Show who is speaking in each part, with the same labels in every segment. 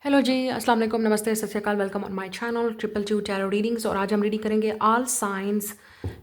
Speaker 1: Hello जी, अस्सलाम वालेकुम, नमस्ते, सत श्री अकाल, welcome on my channel triple two tarot readings. और आज हम रीडिंग करेंगे ऑल साइंस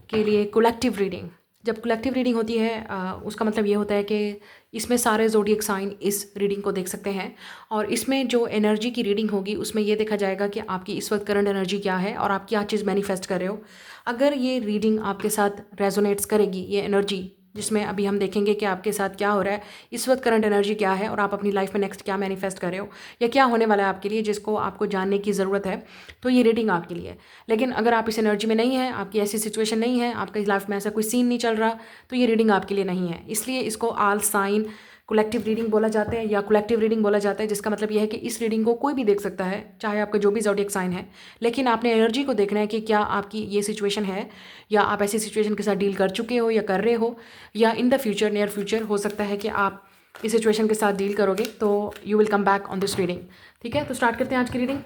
Speaker 1: के लिए कलेक्टिव रीडिंग। जब कलेक्टिव रीडिंग होती है उसका मतलब ये होता है कि इसमें सारे ज़ोडिएक साइन इस रीडिंग को देख सकते हैं। और इसमें जो एनर्जी की रीडिंग होगी उसमें ये देखा जाएगा कि आपकी इस वक्त करंट एनर्जी क्या है और आप क्या चीज़ मैनिफेस्ट कर रहे हो। अगर ये रीडिंग आपके साथ रेजोनेट्स करेगी, ये एनर्जी जिसमें अभी हम देखेंगे कि आपके साथ क्या हो रहा है, इस वक्त करंट एनर्जी क्या है और आप अपनी लाइफ में नेक्स्ट क्या मैनिफेस्ट कर रहे हो या क्या होने वाला है आपके लिए जिसको आपको जानने की ज़रूरत है, तो ये रीडिंग आपके लिए है। लेकिन अगर आप इस एनर्जी में नहीं है, आपकी ऐसी सिचुएशन नहीं है, आपकी लाइफ में ऐसा कोई सीन नहीं चल रहा, तो ये रीडिंग आपके लिए नहीं है। इसलिए इसको ऑल साइन कलेक्टिव रीडिंग बोला जाता है या कलेक्टिव रीडिंग बोला जाता है, जिसका मतलब यह है कि इस रीडिंग को कोई भी देख सकता है, चाहे आपका जो भी ज़ोडिएक साइन है। लेकिन आपने एनर्जी को देखना है कि क्या आपकी ये सिचुएशन है या आप ऐसी सिचुएशन के साथ डील कर चुके हो या कर रहे हो, या in the future, near future हो सकता है कि आप इस सिचुएशन के साथ डील करोगे, तो you will come back on this reading. ठीक है, तो स्टार्ट करते हैं आज की रीडिंग।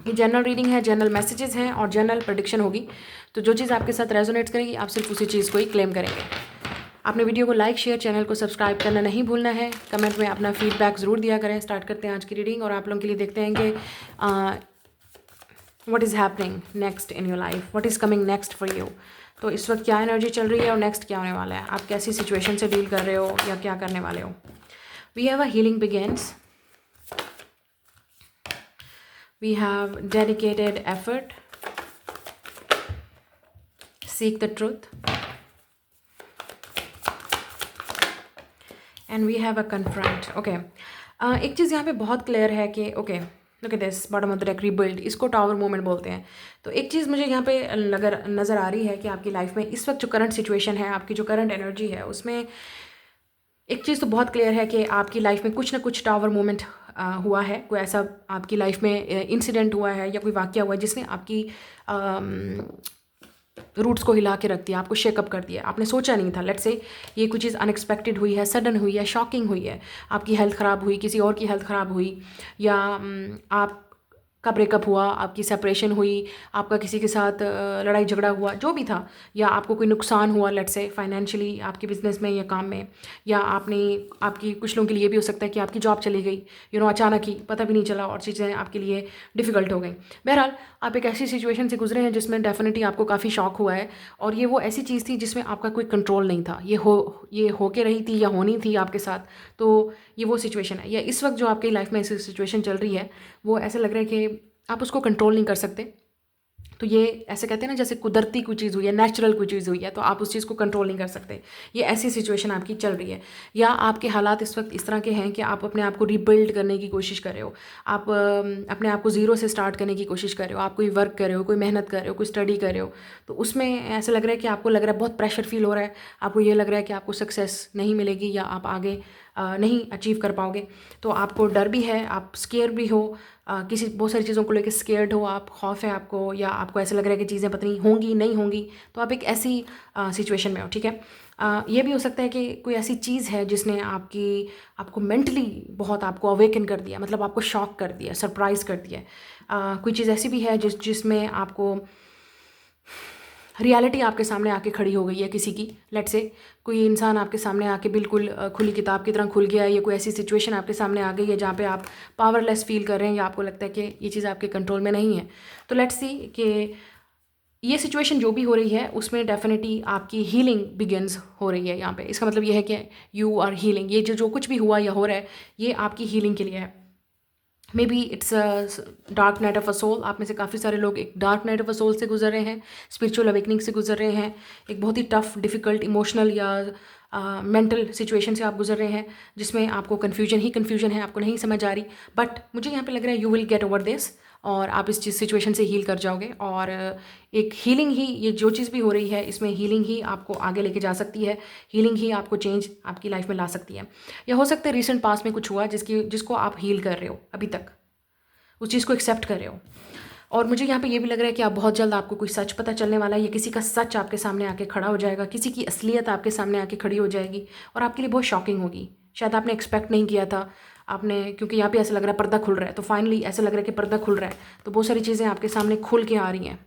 Speaker 1: ये जनरल रीडिंग है, जनरल मैसेजेस हैं और जनरल प्रेडिक्शन होगी। तो जो चीज़ आपके साथ रेजोनेट्स करेगी आप सिर्फ उसी चीज़ को ही क्लेम करेंगे। आपने वीडियो को लाइक, शेयर, चैनल को सब्सक्राइब करना नहीं भूलना है। कमेंट में अपना फीडबैक ज़रूर दिया करें। स्टार्ट करते हैं आज की रीडिंग और आप लोगों के लिए देखते हैं कि what is happening next in your life, what is coming next for you. तो इस वक्त क्या एनर्जी चल रही है और नेक्स्ट क्या होने वाला है, आप कैसी सिचुएशन से डील कर रहे हो या क्या करने वाले हो। We have a healing begins, we have dedicated effort, seek the truth, and we have a confront. Okay, एक चीज़ यहाँ पे बहुत क्लियर है कि okay look at this bottom of the deck, rebuild, इसको टावर मूवमेंट बोलते हैं। तो एक चीज़ मुझे यहाँ पे नज़र आ रही है कि आपकी लाइफ में इस वक्त जो करंट सिचुएशन है, आपकी जो करंट एनर्जी है, उसमें एक चीज़ तो बहुत क्लियर है कि आपकी लाइफ में कुछ ना कुछ टावर मूवमेंट हुआ है। कोई ऐसा आपकी लाइफ में इंसिडेंट हुआ है या कोई वाकया हुआ है जिसने आपकी रूट्स को हिला के रख दिया, आपको शेकअप कर दिया। आपने सोचा नहीं था, लेट्स से ये कुछ चीज़ अनएक्सपेक्टेड हुई है, सडन हुई है, शॉकिंग हुई है, आपकी हेल्थ ख़राब हुई, किसी और की हेल्थ ख़राब हुई, या आप का ब्रेकअप हुआ, आपकी सेपरेशन हुई, आपका किसी के साथ लड़ाई झगड़ा हुआ, जो भी था, या आपको कोई नुकसान हुआ, लेट्स से फाइनेंशियली, आपके बिजनेस में या काम में, या आपकी कुछ लोगों के लिए भी हो सकता है कि आपकी जॉब चली गई, अचानक ही पता भी नहीं चला और चीज़ें आपके लिए डिफ़िकल्ट हो गई। बहरहाल आप एक ऐसी सिचुएशन से गुजरे हैं जिसमें डेफिनेटली आपको काफ़ी शॉक हुआ है, और ये वो ऐसी चीज़ थी जिसमें आपका कोई कंट्रोल नहीं था। ये हो के रही थी या होनी थी आपके साथ। तो ये वो सिचुएशन है, या इस वक्त जो आपकी लाइफ में ऐसी सिचुएशन चल रही है, वो ऐसा लग रहा है कि आप उसको कंट्रोल नहीं कर सकते। तो ये ऐसे कहते हैं ना, जैसे कुदरती कोई चीज़ हुई है, नेचुरल कोई चीज़ हुई है, तो आप उस चीज़ को कंट्रोल नहीं कर सकते। ये ऐसी सिचुएशन आपकी चल रही है, या आपके हालात इस वक्त इस तरह के हैं कि आप अपने आप को रीबिल्ड करने की कोशिश कर रहे हो। आप अपने आप को ज़ीरो से स्टार्ट करने की कोशिश कर रहे हो। आप कोई वर्क कर रहे हो, कोई मेहनत कर रहे हो, कोई स्टडी कर रहे हो, तो उसमें ऐसा लग रहा है कि आपको लग रहा है बहुत प्रेशर फील हो रहा है। आपको ये लग रहा है कि आपको सक्सेस नहीं मिलेगी या आप आगे नहीं अचीव कर पाओगे। तो आपको डर भी है, आप स्केयर भी हो, किसी बहुत सारी चीज़ों को लेकर स्केयर्ड हो, आप खौफ है आपको, या आपको ऐसा लग रहा है कि चीज़ें पता नहीं होंगी नहीं होंगी। तो आप एक ऐसी सिचुएशन में हो। ठीक है, ये भी हो सकता है कि कोई ऐसी चीज़ है जिसने आपको मेंटली बहुत आपको अवेकन कर दिया, मतलब आपको शॉक कर दिया, सरप्राइज़ कर दिया। कोई चीज़ ऐसी भी है जिसमें आपको रियलिटी आपके सामने आके खड़ी हो गई है किसी की। लेट्स से कोई इंसान आपके सामने आके बिल्कुल खुली किताब की तरह खुल गया है, या कोई ऐसी सिचुएशन आपके सामने आ गई है जहाँ पे आप पावरलेस फील कर रहे हैं, या आपको लगता है कि ये चीज़ आपके कंट्रोल में नहीं है। तो लेट्स सी कि ये सिचुएशन जो भी हो रही है उसमें डेफिनेटली आपकी हीलिंग बिगिंस हो रही है यहाँ पे। इसका मतलब ये है कि यू आर हीलिंग। ये जो कुछ भी हुआ या हो रहा है, ये आपकी हीलिंग के लिए है। Maybe it's a dark night of a soul. आप में से काफ़ी सारे लोग एक dark night of a soul से गुजर रहे हैं, स्पिरिचुअल अवेकनिंग से गुजर रहे हैं, एक बहुत ही टफ, डिफ़िकल्ट, इमोशनल या मेंटल सिचुएशन से आप गुजर रहे हैं जिसमें आपको कन्फ्यूजन ही कन्फ्यूजन है, आपको नहीं समझ आ रही। बट मुझे यहाँ पे लग रहा है you will get over this, और आप इस चीज़ सिचुएशन से हील कर जाओगे। और एक हीलिंग ही, ये जो चीज़ भी हो रही है इसमें हीलिंग ही आपको आगे लेके जा सकती है, हीलिंग ही आपको चेंज आपकी लाइफ में ला सकती है। या हो सकता है रिसेंट पास्ट में कुछ हुआ जिसको आप हील कर रहे हो अभी तक, उस चीज़ को एक्सेप्ट कर रहे हो। और मुझे यहाँ पे ये भी लग रहा है कि आप बहुत जल्द आपको कोई सच पता चलने वाला है, या किसी का सच आपके सामने आके खड़ा हो जाएगा, किसी की असलियत आपके सामने आके खड़ी हो जाएगी और आपके लिए बहुत शॉकिंग होगी। शायद आपने एक्सपेक्ट नहीं किया था आपने, क्योंकि यहाँ पे ऐसा लग रहा है पर्दा खुल रहा है। तो फाइनली ऐसा लग रहा है कि पर्दा खुल रहा है, तो बहुत सारी चीज़ें आपके सामने खुल के आ रही हैं।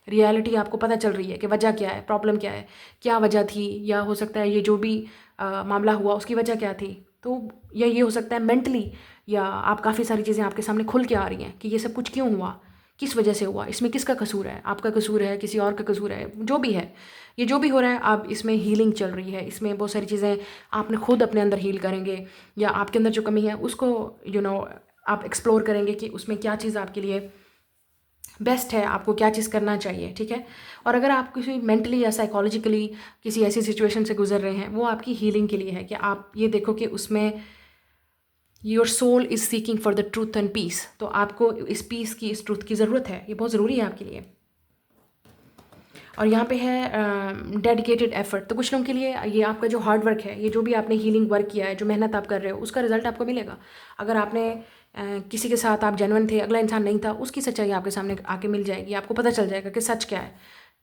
Speaker 1: रियलिटी आपको पता चल रही है कि वजह क्या है, प्रॉब्लम क्या है, क्या वजह थी, या हो सकता है ये जो भी मामला हुआ उसकी वजह क्या थी। तो या ये हो सकता है मेंटली, या आप काफ़ी सारी चीज़ें आपके सामने खुल के आ रही हैं कि ये सब कुछ क्यों हुआ, किस वजह से हुआ, इसमें किसका कसूर है, आपका कसूर है, किसी और का कसूर है, जो भी है, ये जो भी हो रहा है, अब इसमें हीलिंग चल रही है, इसमें बहुत सारी चीज़ें आपने खुद अपने अंदर हील करेंगे, या आपके अंदर जो कमी है उसको आप एक्सप्लोर करेंगे कि उसमें क्या चीज़ आपके लिए बेस्ट है, आपको क्या चीज़ करना चाहिए, ठीक है। और अगर आप किसी मेंटली या साइकोलॉजिकली किसी ऐसी सिचुएशन से गुजर रहे हैं, वो आपकी हीलिंग के लिए है कि आप ये देखो कि उसमें your soul is seeking for the truth and peace. तो आपको इस पीस की, इस ट्रूथ की ज़रूरत है, ये बहुत ज़रूरी है आपके लिए। और यहाँ पे है डेडिकेटेड एफर्ट। तो कुछ लोगों के लिए ये आपका जो हार्ड वर्क है, ये जो भी आपने हीलिंग वर्क किया है, जो मेहनत आप कर रहे हो, उसका रिजल्ट आपको मिलेगा। अगर आपने किसी के साथ आप जेन्युइन थे, अगला इंसान नहीं था, उसकी सच्चाई आपके सामने आके मिल जाएगी, आपको पता चल जाएगा कि सच क्या है,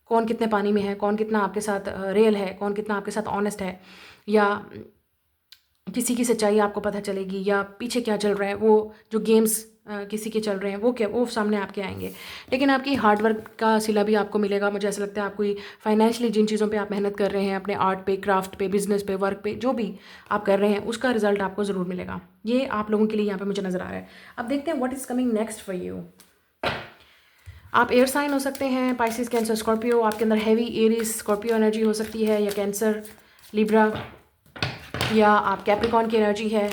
Speaker 1: कौन कितने पानी में है, कौन कितना आपके साथ रियल है, कौन कितना आपके साथ ऑनेस्ट है, या किसी की सच्चाई आपको पता चलेगी, या पीछे क्या चल रहा है, वो जो गेम्स किसी के चल रहे हैं वो क्या, वो सामने आपके आएंगे। लेकिन आपकी हार्डवर्क का सिला भी आपको मिलेगा। मुझे ऐसा लगता है आप कोई फाइनेंशियली जिन चीज़ों पे आप मेहनत कर रहे हैं, अपने आर्ट पे, क्राफ्ट पे, बिजनेस पे, वर्क पे, जो भी आप कर रहे हैं, उसका रिजल्ट आपको ज़रूर मिलेगा। ये आप लोगों के लिए यहाँ पे मुझे नज़र आ रहा है। अब देखते हैं what is coming next for you. आप एयर साइन हो सकते हैं, पाइसिस, कैंसर, स्कॉर्पियो। आपके अंदर हैवी एरीज स्कॉर्पियो एनर्जी हो सकती है, या कैंसर, लिब्रा, या आप कैप्रिकॉन की एनर्जी है।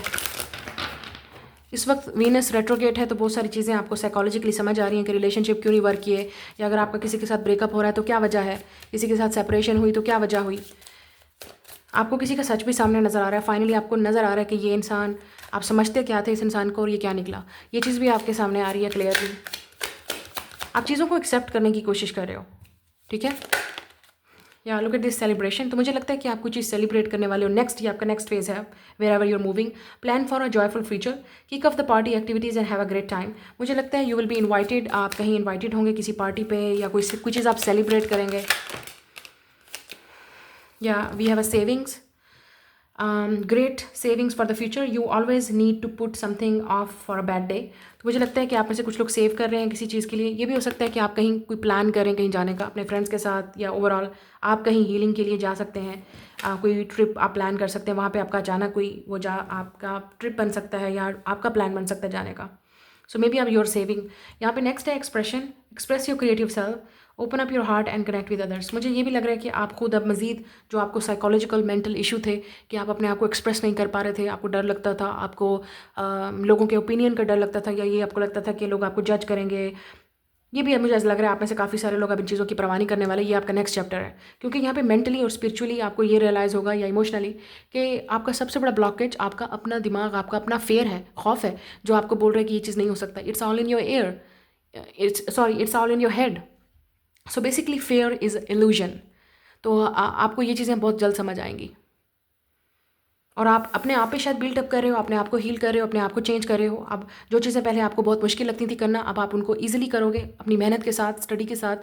Speaker 1: इस वक्त वीनस रेट्रोगेट है, तो बहुत सारी चीज़ें आपको साइकोलॉजिकली समझ आ रही हैं कि रिलेशनशिप क्यों नहीं वर्क किए, या अगर आपका किसी के साथ ब्रेकअप हो रहा है तो क्या वजह है, किसी के साथ सेपरेशन हुई तो क्या वजह हुई। आपको किसी का सच भी सामने नज़र आ रहा है। फाइनली आपको नज़र आ रहा है कि ये इंसान, आप समझते क्या थे इस इंसान को और ये क्या निकला। ये चीज़ भी आपके सामने आ रही है क्लियरली। आप चीज़ों को एक्सेप्ट करने की कोशिश कर रहे हो, ठीक है। या लुक एट दिस सेलिब्रेशन। तो मुझे लगता है कि आप कुछ चीज़ सेलिब्रेट करने वाले हो। नेक्स्ट, ये आपका नेक्स्ट फेज है, wherever you're moving, plan for a joyful future, kick off the party activities and have a great time. मुझे लगता है यू विल बी इन्वाइटेड, आप कहीं इन्वाइटेड होंगे किसी पार्टी पे, या कोई चीज़ आप सेलिब्रेट करेंगे। या we have a savings, great savings for the future. You always need to put something off for a bad day. तो मुझे लगता है कि आप में से कुछ लोग सेव कर रहे हैं किसी चीज़ के लिए। ये भी हो सकता है कि आप कहीं कोई प्लान करें कहीं जाने का अपने फ्रेंड्स के साथ, या ओवरऑल आप कहीं हीलिंग के लिए जा सकते हैं। कोई ट्रिप आप प्लान कर सकते हैं, वहाँ पे आपका अचानक कोई वो आपका ट्रिप बन सकता है, या आपका प्लान बन सकता है जाने का। सो मे बी आप योर सेविंग। यहाँ पे नेक्स्ट है expression, express your creative self, open up your heart and connect with others. मुझे ये भी लग रहा है कि आप खुद अब मज़ीद जो आपको साइकोलॉजिकल मेंटल इशू थे कि आप अपने आप को एक्सप्रेस नहीं कर पा रहे थे, आपको डर लगता था, आपको लोगों के ओपिनियन का डर लगता था, या ये आपको लगता था कि लोग आपको जज करेंगे, ये भी मुझे ऐसा लग रहा है आप में से काफ़ी सारे लोग अब इन चीज़ों की परवाह नहीं करने वाले। ये आपका नेक्स्ट चैप्टर है, क्योंकि यहाँ पे मेंटली और स्पिरिचुअली आपको ये रियलाइज़ होगा, या इमोशनली, कि आपका सबसे बड़ा ब्लॉकेज आपका अपना दिमाग, आपका अपना फेयर है, खौफ है, जो आपको बोल रहा है कि ये चीज़ नहीं हो सकता। It's all in your air, it's all in your head. So basically fair is illusion. तो आपको ये चीज़ें बहुत जल्द समझ आएंगी, और आप अपने आप पे शायद बिल्डअप कर रहे हो, अपने आप को हील कर रहे हो, अपने आप को चेंज कर रहे हो। अब जो चीज़ें पहले आपको बहुत मुश्किल लगती थी करना, अब आप उनको ईजिली करोगे अपनी मेहनत के साथ, स्टडी के साथ,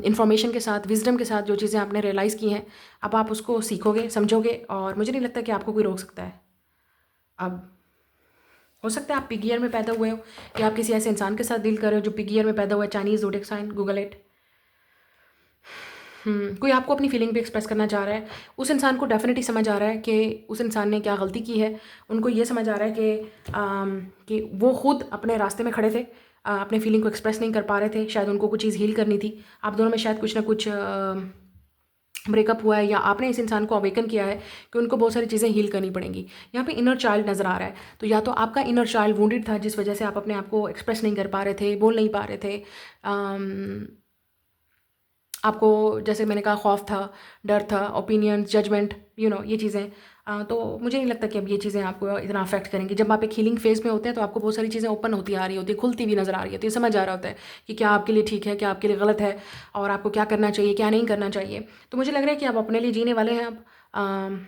Speaker 1: इंफॉर्मेशन के साथ, विजडम के साथ। जो चीज़ें आपने रियलाइज़ की हैं, अब आप उसको सीखोगे, समझोगे, और मुझे नहीं लगता कि आपको कोई रोक सकता है। अब हो सकता है आप पिग ईयर में पैदा हुए हो, या आप किसी ऐसे इंसान के साथ डील कर रहे हो जो पिग ईयर में पैदा हुआ है, Chinese zodiac sign, Google it. कोई आपको अपनी फीलिंग भी एक्सप्रेस करना चाह रहा है। उस इंसान को डेफिनेटली समझ आ रहा है कि उस इंसान ने क्या गलती की है। उनको ये समझ आ रहा है कि वो खुद अपने रास्ते में खड़े थे, अपने फीलिंग को एक्सप्रेस नहीं कर पा रहे थे, शायद उनको कुछ चीज़ हील करनी थी। आप दोनों में शायद कुछ ना कुछ ब्रेकअप हुआ है, या आपने इस इंसान को अवेकन किया है कि उनको बहुत सारी चीज़ें हील करनी पड़ेंगी। यहाँ पे इनर चाइल्ड नज़र आ रहा है, तो या तो आपका इनर चाइल्ड वुंडेड था, जिस वजह से आप अपने आप को एक्सप्रेस नहीं कर पा रहे थे, बोल नहीं पा रहे थे। आपको, जैसे मैंने कहा, खौफ था, डर था, ओपिनियन, जजमेंट, ये चीज़ें। तो मुझे नहीं लगता कि अब ये चीज़ें आपको इतना अफेक्ट करेंगी। जब आप एक हीलिंग फेज़ में होते हैं तो आपको बहुत सारी चीज़ें ओपन होती आ रही होती है, खुलती हुई नज़र आ रही होती है, समझ आ रहा होता है कि क्या आपके लिए ठीक है, क्या आपके लिए गलत है, और आपको क्या करना चाहिए, क्या नहीं करना चाहिए। तो मुझे लग रहा है कि आप अपने लिए जीने वाले हैं अब।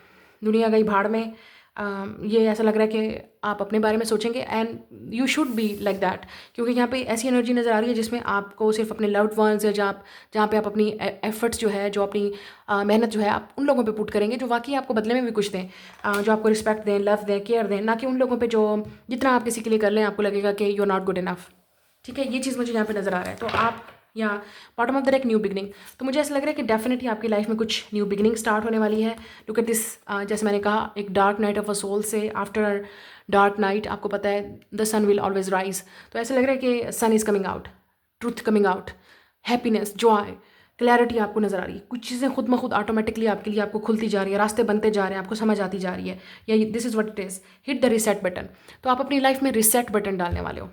Speaker 1: दुनिया गई भाड़ में। ये ऐसा लग रहा है कि आप अपने बारे में सोचेंगे, and you should be like that, क्योंकि यहाँ पे ऐसी एनर्जी नज़र आ रही है जिसमें आपको सिर्फ अपने लव्ड वंस, या जहाँ पे आप अपनी एफर्ट्स जो है, जो अपनी मेहनत जो है, आप उन लोगों पे पुट करेंगे जो वाकई आपको बदले में भी कुछ दें, जो आपको रिस्पेक्ट दें, लव दें, केयर दें, ना कि उन लोगों पे जो जितना आप किसी के लिए कर लें आपको लगेगा कि you are not good enough. ठीक है, ये चीज़ मुझे यहाँ पे नज़र आ रहा है। तो आप या bottom of the deck new beginning. तो मुझे ऐसा लग रहा है कि डेफिनेटली आपकी लाइफ में कुछ न्यू बिगनिंग स्टार्ट होने वाली है। लुक एट दिस, जैसे मैंने कहा, एक dark night of a soul से आफ्टर डार्क नाइट आपको पता है the sun will always rise. तो ऐसा लग रहा है कि sun is coming out, truth coming out, happiness, joy, clarity आपको नज़र आ रही है। कुछ चीज़ें खुद ब खुद ऑटोमेटिकली आपके लिए आपको खुलती जा रही है, रास्ते बनते जा रहे हैं, आपको समझ आती जा रही है। या this is what it is, hit the reset button. तो आप अपनी लाइफ में रिसेट बटन डालने वाले हो।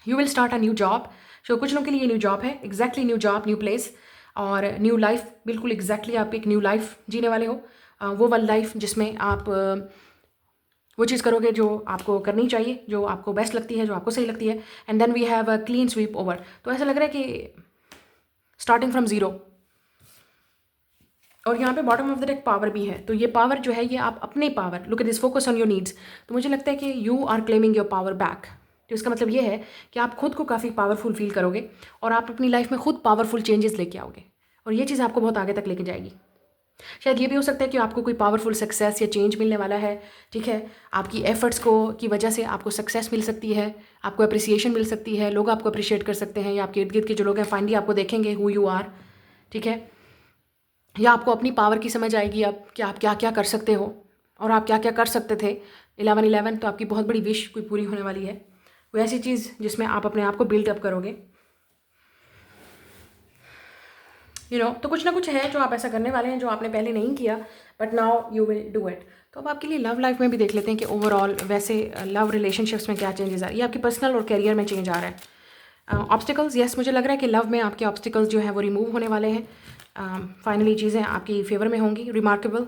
Speaker 1: You will start a new job. So कुछ लोगों के लिए न्यू जॉब है, exactly new job, new place और न्यू लाइफ। बिल्कुल एग्जैक्टली आप एक न्यू लाइफ जीने वाले हो। वो वाली लाइफ जिसमें आप वो चीज़ करोगे जो आपको करनी चाहिए, जो आपको बेस्ट लगती है, जो आपको सही लगती है। And then we have a clean sweep over. तो ऐसा लग रहा है कि स्टार्टिंग फ्रॉम ज़ीरो। और यहाँ पे bottom of the deck power भी है। तो ये पावर जो है ये आप अपने power, look at this, focus on your needs. तो मुझे लगता है कि you are claiming your power back. तो इसका मतलब ये है कि आप खुद को काफ़ी पावरफुल फील करोगे और आप अपनी लाइफ में खुद पावरफुल चेंजेस लेके आओगे और ये चीज़ आपको बहुत आगे तक लेके जाएगी। शायद ये भी हो सकता है कि आपको कोई पावरफुल सक्सेस या चेंज मिलने वाला है, ठीक है। आपकी एफर्ट्स को की वजह से आपको सक्सेस मिल सकती है, आपको अप्रिसिएशन मिल सकती है, लोग आपको अप्रिशिएट कर सकते हैं या आपके इर्द गिर्द के जो लोग हैं फाइनली आपको देखेंगे हु यू आर, ठीक है। या आपको अपनी पावर की समझ आएगी अब कि आप क्या क्या कर सकते हो और आप क्या क्या कर सकते थे। 11/11 तो आपकी बहुत बड़ी विश कोई पूरी होने वाली है, कोई ऐसी चीज़ जिसमें आप अपने आप को बिल्ड अप करोगे, तो कुछ ना कुछ है जो आप ऐसा करने वाले हैं जो आपने पहले नहीं किया, but now you will do it. तो अब आपके लिए लव लाइफ में भी देख लेते हैं कि ओवरऑल वैसे लव रिलेशनशिप्स में क्या चेंजेस आ रही है। आपकी पर्सनल और करियर में चेंज आ रहा है। ऑब्स्टिकल्स, यस, मुझे लग रहा है कि लव में आपके ऑब्स्टिकल्स जो है वो रिमूव होने वाले हैं। फाइनली चीज़ें आपकी फेवर में होंगी। Remarkable,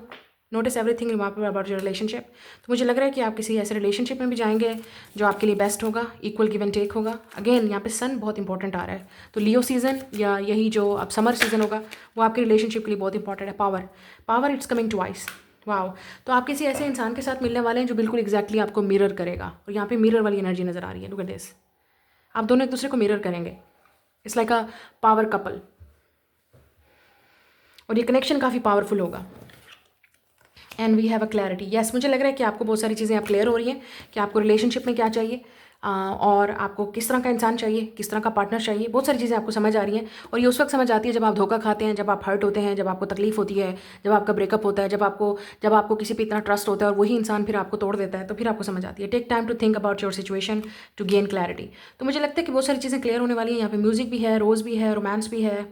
Speaker 1: notice everything remarkable about your relationship. तो मुझे लग रहा है कि आप किसी ऐसे रिलेशनशिप में भी जाएंगे जो आपके लिए बेस्ट होगा, इक्वल गिव एंड टेक होगा। अगेन यहाँ पे सन बहुत इंपॉर्टेंट आ रहा है। तो लियो सीजन या यही जो अब समर सीजन होगा वो आपके रिलेशनशिप के लिए बहुत इंपॉर्टेंट है। Power, power it's coming twice. Wow. तो आप किसी ऐसे इंसान के साथ मिलने वाले हैं जो बिल्कुल एग्जैक्टली आपको मिरर करेगा और यहाँ पे मिरर वाली एनर्जी नज़र आ रही है। लुक एट दिस, आप दोनों एक दूसरे को मिरर करेंगे। It's like a power couple और ये कनेक्शन काफ़ी पावरफुल होगा। And we have a clarity, yes, मुझे लग रहा है कि आपको बहुत सारी चीज़ें अब क्लियर हो रही हैं कि आपको रिलेशनशिप में क्या चाहिए और आपको किस तरह का इंसान चाहिए, किस तरह का पार्टनर चाहिए। बहुत सारी चीज़ें आपको समझ आ रही हैं और ये उस वक्त समझ आती है जब आप धोखा खाते हैं, जब आप हर्ट होते हैं, जब आपको तकलीफ होती है, जब आपका ब्रेकअप होता है, जब आपको किसी पे इतना ट्रस्ट होता है और वही इंसान फिर आपको तोड़ देता है, तो फिर आपको समझ आती है। Take time to think about your situation to gain clarity. तो मुझे लगता है कि बहुत सारी चीज़ें क्लियर होने वाली हैं। यहाँ पे म्यूजिक भी है, रोज़ भी है, रोमांस भी है,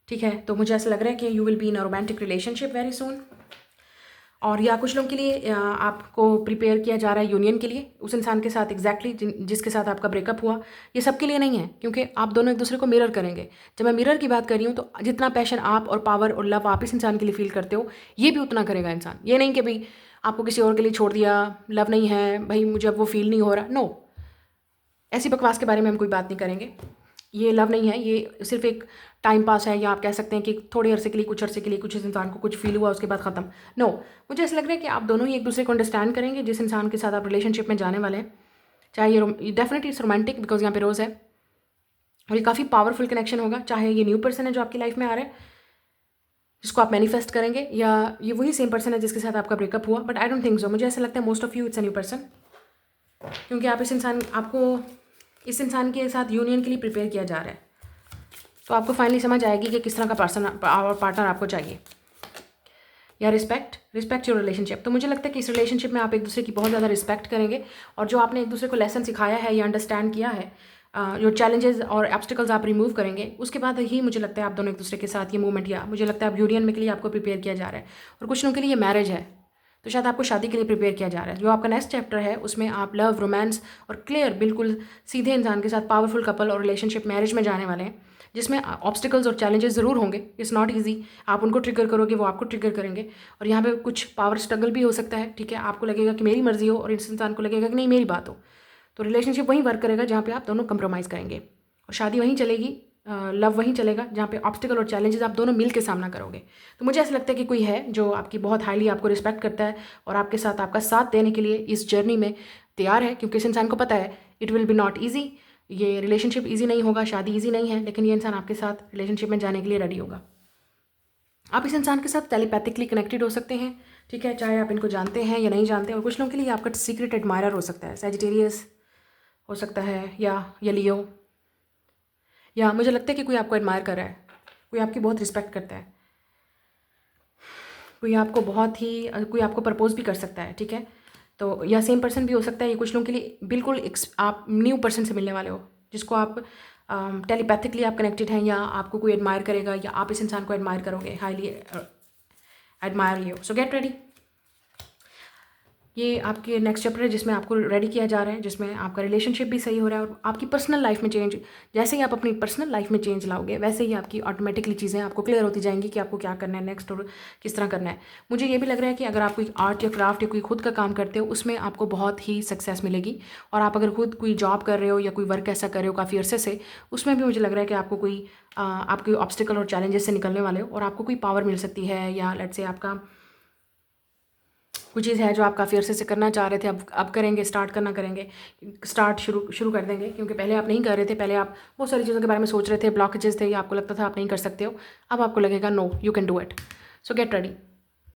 Speaker 1: ठीक है। तो मुझे ऐसा लग रहा है कि you will be in a romantic relationship very soon. और या कुछ लोगों के लिए आपको प्रिपेयर किया जा रहा है यूनियन के लिए उस इंसान के साथ एग्जैक्टली जिसके साथ आपका ब्रेकअप हुआ। ये सबके लिए नहीं है क्योंकि आप दोनों एक दूसरे को मिरर करेंगे। जब मैं मिरर की बात कर रही हूँ तो जितना पैशन आप और पावर और लव आप इस इंसान के लिए फील करते हो ये भी उतना करेगा इंसान। ये नहीं कि भाई आपको किसी और के लिए छोड़ दिया, लव नहीं है भाई, मुझे अब वो फील नहीं हो रहा। नो, ऐसी बकवास के बारे में हम कोई बात नहीं करेंगे। ये लव नहीं है, ये सिर्फ एक टाइम पास है, या आप कह सकते हैं कि थोड़े अरसे के लिए, कुछ अरसे के लिए कुछ इस इंसान को कुछ फील हुआ उसके बाद ख़त्म। नो, मुझे ऐसा लग रहा है कि आप दोनों ही एक दूसरे को अंडरस्टैंड करेंगे जिस इंसान के साथ आप रिलेशनशिप में जाने वाले हैं। चाहे ये डेफिनेटली इट्स रोमांटिक बिकॉज यहाँ पे रोज़ है और ये काफ़ी पावरफुल कनेक्शन होगा। चाहे ये न्यू पर्सन है जो आपकी लाइफ में आ रहा है जिसको आप मैनिफेस्ट करेंगे, या ये वही सेम पर्सन है जिसके साथ आपका ब्रेकअप हुआ, but I don't think so. मुझे ऐसा लगता है most of you it's a new person क्योंकि आप आपको इस इंसान के साथ यूनियन के लिए प्रिपेयर किया जा रहा है। तो आपको फाइनली समझ आएगी कि किस तरह का पर्सन और पार्टनर आपको चाहिए। या रिस्पेक्ट योर रिलेशनशिप। तो मुझे लगता है कि इस रिलेशनशिप में आप एक दूसरे की बहुत ज़्यादा रिस्पेक्ट करेंगे और जो आपने एक दूसरे को लेसन सिखाया है या अंडरस्टैंड किया है, जो चैलेंजेस और ऑब्स्टिकल्स आप रिमूव करेंगे, उसके बाद ही मुझे लगता है आप दोनों एक दूसरे के साथ ये मूवमेंट, या मुझे लगता है अब यूनियन में के लिए आपको प्रिपेयर किया जा रहा है। और कुछ लोगों के लिए ये मैरिज है तो शायद आपको शादी के लिए प्रिपेयर किया जा रहा है। जो आपका नेक्स्ट चैप्टर है उसमें आप लव, रोमांस और क्लियर बिल्कुल सीधे इंसान के साथ पावरफुल कपल और रिलेशनशिप, मैरिज में जाने वाले हैं जिसमें ऑब्स्टिकल्स और चैलेंजेस ज़रूर होंगे। इट्स नॉट ईजी, आप उनको ट्रिगर करोगे, वो आपको ट्रिगर करेंगे और यहाँ पे कुछ पावर स्ट्रगल भी हो सकता है, ठीक है। आपको लगेगा कि मेरी मर्जी हो और इस इंसान को लगेगा कि नहीं मेरी बात हो। तो रिलेशनशिप वहीं वर्क करेगा जहाँ पे आप दोनों कंप्रोमाइज़ करेंगे और शादी वहीं चलेगी, लव वहीं चलेगा जहाँ पे ऑब्स्टिकल और चैलेंजेस आप दोनों मिल के सामना करोगे। तो मुझे ऐसा लगता है कि कोई है जो आपकी बहुत हाईली आपको रिस्पेक्ट करता है और आपके साथ आपका साथ देने के लिए इस जर्नी में तैयार है, क्योंकि इस इंसान को पता है it will be not easy, ये रिलेशनशिप ईजी नहीं होगा, शादी ईजी नहीं है, लेकिन ये इंसान आपके साथ रिलेशनशिप में जाने के लिए रेडी होगा। आप इस इंसान के साथ टेलीपैथिकली कनेक्टेड हो सकते हैं, ठीक है, चाहे आप इनको जानते हैं या नहीं जानते। और कुछ लोगों के लिए आपका सीक्रेट एडमायरर हो सकता है, सैजिटेरियस हो सकता है या लियो, या मुझे लगता है कि कोई आपको एडमायर कर रहा है, कोई आपकी बहुत रिस्पेक्ट करता है, कोई आपको बहुत ही कोई आपको प्रपोज भी कर सकता है, ठीक है। तो या सेम पर्सन भी हो सकता है, ये कुछ लोगों के लिए बिल्कुल आप न्यू पर्सन से मिलने वाले हो, जिसको आप टेलीपैथिकली आप कनेक्टेड हैं, या आपको कोई एडमायर करेगा, या आप इस इंसान को एडमायर करोगे, highly admire you. So get ready. ये आपके नेक्स्ट चैप्टर है जिसमें आपको रेडी किया जा रहा है, जिसमें आपका रिलेशनशिप भी सही हो रहा है और आपकी पर्सनल लाइफ में चेंज, जैसे ही आप अपनी पर्सनल लाइफ में चेंज लाओगे वैसे ही आपकी ऑटोमेटिकली चीज़ें आपको क्लियर होती जाएंगी कि आपको क्या करना है नेक्स्ट और किस तरह करना है। मुझे ये भी लग रहा है कि अगर आप कोई आर्ट या क्राफ्ट या कोई खुद का काम करते हो उसमें आपको बहुत ही सक्सेस मिलेगी, और आप अगर खुद कोई जॉब कर रहे हो या कोई वर्क ऐसा कर रहे हो काफ़ी अरसे से, उसमें भी मुझे लग रहा है कि आपको कोई आपके ऑब्स्टिकल और चैलेंजेस से निकलने वाले हो और आपको कोई पावर मिल सकती है, या लेट्स से आपका कोई चीज़ है जो आप काफ़ी अरसे से करना चाह रहे थे, अब करेंगे, स्टार्ट करना करेंगे, शुरू कर देंगे, क्योंकि पहले आप नहीं कर रहे थे, पहले आप बहुत सारी चीज़ों के बारे में सोच रहे थे, ब्लॉकेजेस थे, या आपको लगता था आप नहीं कर सकते हो, अब आपको लगेगा no you can do it. So get ready.